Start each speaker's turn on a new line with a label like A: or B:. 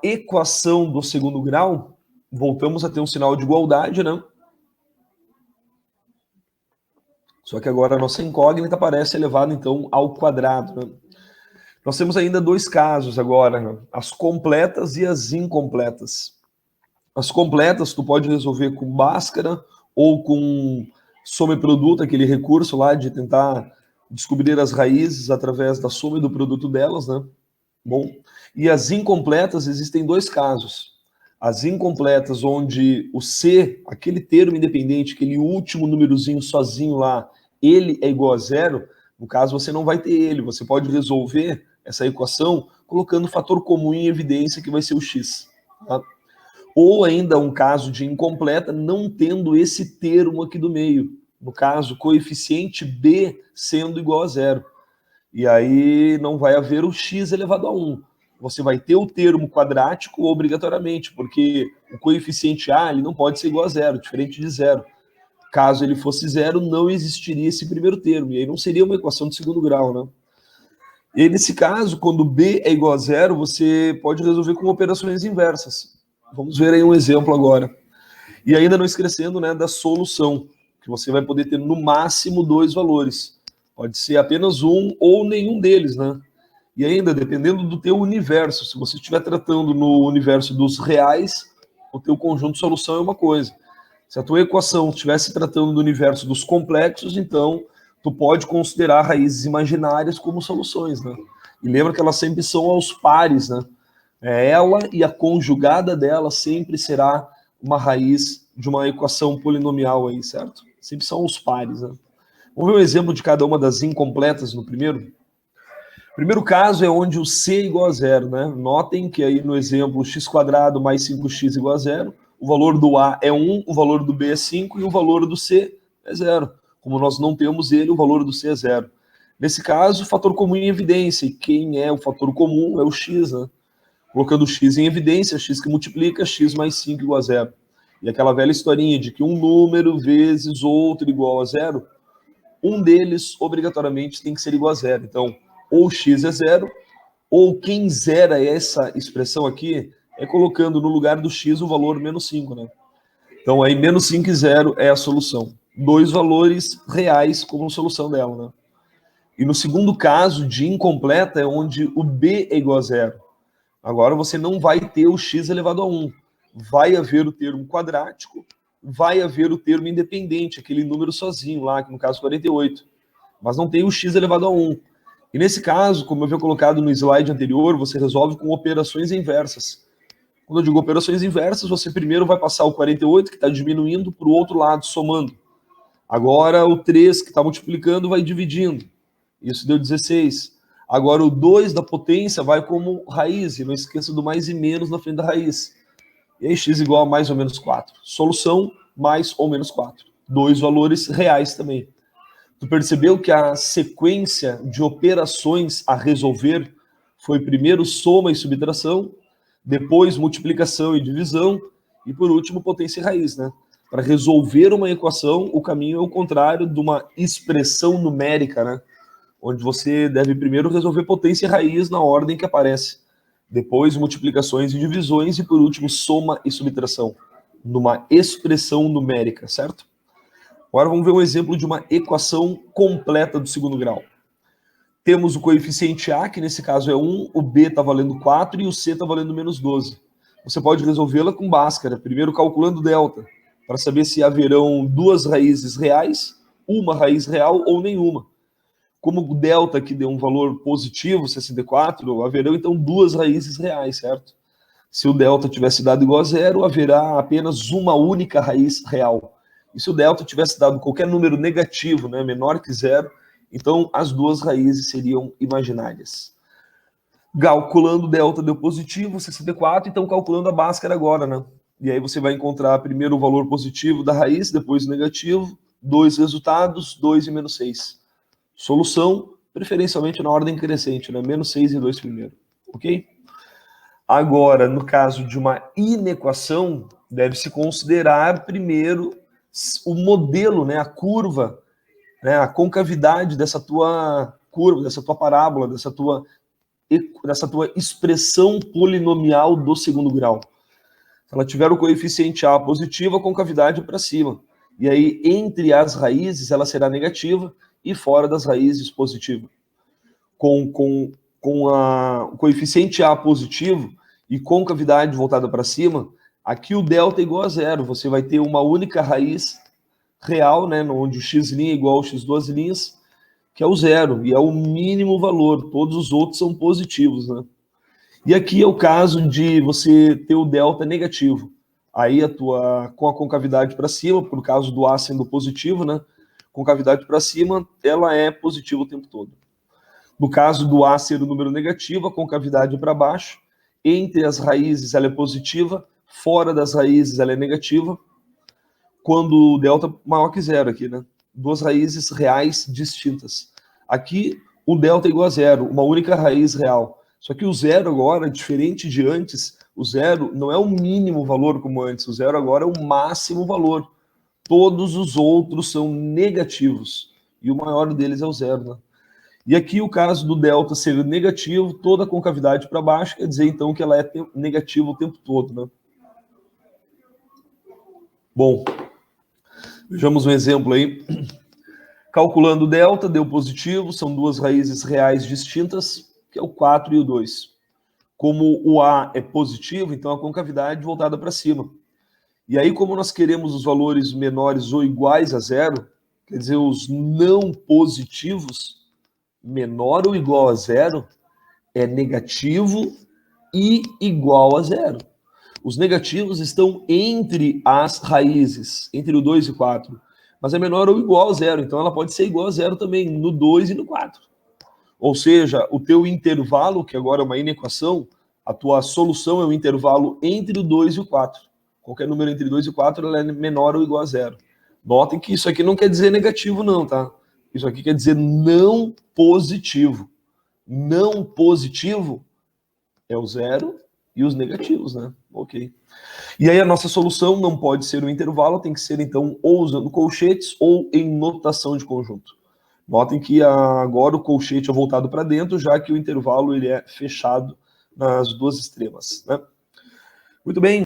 A: equação do segundo grau, voltamos a ter um sinal de igualdade, né? Só que agora a nossa incógnita aparece elevado, então, ao quadrado, né? Nós temos ainda dois casos agora, né? As completas e as incompletas. As completas tu pode resolver com Bhaskara ou com soma e produto, aquele recurso lá de tentar descobrir as raízes através da soma e do produto delas, né? Bom, e as incompletas existem dois casos. As incompletas, onde o C, aquele termo independente, aquele último númerozinho sozinho lá, ele é igual a zero, no caso você não vai ter ele, você pode resolver essa equação colocando o fator comum em evidência, que vai ser o x. Tá? Ou ainda um caso de incompleta, não tendo esse termo aqui do meio, no caso, coeficiente b sendo igual a zero. E aí não vai haver o x elevado a 1. Você vai ter o termo quadrático obrigatoriamente, porque o coeficiente a ele não pode ser igual a zero, diferente de zero. Caso ele fosse zero, não existiria esse primeiro termo, e aí não seria uma equação de segundo grau, né? E nesse caso, quando b é igual a zero, você pode resolver com operações inversas. Vamos ver aí um exemplo agora. E ainda não esquecendo, né, da solução, que você vai poder ter no máximo dois valores. Pode ser apenas um ou nenhum deles, né? E ainda, dependendo do teu universo, se você estiver tratando no universo dos reais, o teu conjunto de solução é uma coisa. Se a tua equação estivesse tratando do universo dos complexos, então tu pode considerar raízes imaginárias como soluções, né? E lembra que elas sempre são aos pares, né? Ela e a conjugada dela sempre será uma raiz de uma equação polinomial aí, certo? Sempre são os pares, né? Vamos ver um exemplo de cada uma das incompletas no primeiro? O primeiro caso é onde o c é igual a zero, né? Notem que aí no exemplo x² mais 5x igual a zero, o valor do a é 1, o valor do b é 5 e o valor do c é zero. Como nós não temos ele, o valor do c é zero. Nesse caso, o fator comum em evidência, e quem é o fator comum é o x, né? Colocando x em evidência, x que multiplica, x mais 5 igual a zero. E aquela velha historinha de que um número vezes outro igual a zero, um deles obrigatoriamente tem que ser igual a zero. Então, ou x é zero, ou quem zera essa expressão aqui é colocando no lugar do x o valor menos 5, né? Então, aí menos 5 e 0 é a solução. Dois valores reais como solução dela, né? E no segundo caso, de incompleta, é onde o b é igual a zero. Agora você não vai ter o x elevado a 1. Vai haver o termo quadrático, vai haver o termo independente, aquele número sozinho lá, que no caso 48. Mas não tem o x elevado a 1. E nesse caso, como eu havia colocado no slide anterior, você resolve com operações inversas. Quando eu digo operações inversas, você primeiro vai passar o 48, que está diminuindo, para o outro lado, somando. Agora o 3, que está multiplicando, vai dividindo. Isso deu 16. Agora o 2 da potência vai como raiz, e não esqueça do mais e menos na frente da raiz. E aí x igual a mais ou menos 4. Solução, mais ou menos 4. Dois valores reais também. Tu percebeu que a sequência de operações a resolver foi primeiro soma e subtração, depois multiplicação e divisão, e por último potência e raiz, né? Para resolver uma equação, o caminho é o contrário de uma expressão numérica, né? Onde você deve primeiro resolver potência e raiz na ordem que aparece, depois multiplicações e divisões, e por último soma e subtração, numa expressão numérica, certo? Agora vamos ver um exemplo de uma equação completa do segundo grau. Temos o coeficiente a, que nesse caso é 1, o b está valendo 4 e o c está valendo menos 12. Você pode resolvê-la com Bhaskara, primeiro calculando delta, para saber se haverão duas raízes reais, uma raiz real ou nenhuma. Como o delta aqui deu um valor positivo, 64, haverão então duas raízes reais, certo? Se o delta tivesse dado igual a zero, haverá apenas uma única raiz real. E se o delta tivesse dado qualquer número negativo, né, menor que zero, então as duas raízes seriam imaginárias. Calculando o delta deu positivo, 64, então calculando a Bhaskara agora, né? E aí você vai encontrar primeiro o valor positivo da raiz, depois o negativo, dois resultados, 2 e menos 6. Solução, preferencialmente na ordem crescente, né? Menos 6 e 2 primeiro, ok? Agora, no caso de uma inequação, deve-se considerar primeiro o modelo, né, a curva, né, a concavidade dessa tua curva, dessa tua parábola, dessa tua expressão polinomial do segundo grau. Se ela tiver o coeficiente A positivo, a concavidade para cima. E aí, entre as raízes, ela será negativa e fora das raízes, positiva. Com o coeficiente A positivo e concavidade voltada para cima, aqui o delta é igual a zero. Você vai ter uma única raiz real, né, onde o x' é igual ao x duas linhas, que é o zero, e é o mínimo valor. Todos os outros são positivos, né? E aqui é o caso de você ter o delta negativo. Aí com a concavidade para cima, por causa do A sendo positivo, né? Concavidade para cima, ela é positiva o tempo todo. No caso do A ser o número negativo, a concavidade para baixo, entre as raízes ela é positiva, fora das raízes ela é negativa, quando o delta é maior que zero aqui, né? Duas raízes reais distintas. Aqui, o delta é igual a zero, uma única raiz real. Só que o zero agora, diferente de antes, o zero não é o mínimo valor como antes, o zero agora é o máximo valor. Todos os outros são negativos, e o maior deles é o zero, né? E aqui o caso do delta ser negativo, toda a concavidade para baixo, quer dizer então que ela é negativa o tempo todo, né? Bom, vejamos um exemplo aí. Calculando o delta, deu positivo, são duas raízes reais distintas, que é o 4 e o 2. Como o A é positivo, então a concavidade voltada para cima. E aí, como nós queremos os valores menores ou iguais a zero, quer dizer, os não positivos, menor ou igual a zero, é negativo e igual a zero. Os negativos estão entre as raízes, entre o 2 e o 4, mas é menor ou igual a zero, então ela pode ser igual a zero também, no 2 e no 4. Ou seja, o teu intervalo, que agora é uma inequação, a tua solução é o intervalo entre o 2 e o 4. Qualquer número entre 2 e 4 ela é menor ou igual a zero. Notem que isso aqui não quer dizer negativo não, tá? Isso aqui quer dizer não positivo. Não positivo é o zero e os negativos, né? Ok. E aí a nossa solução não pode ser o intervalo, tem que ser então ou usando colchetes ou em notação de conjunto. Notem que agora o colchete é voltado para dentro, já que o intervalo ele é fechado nas duas extremas, né? Muito bem.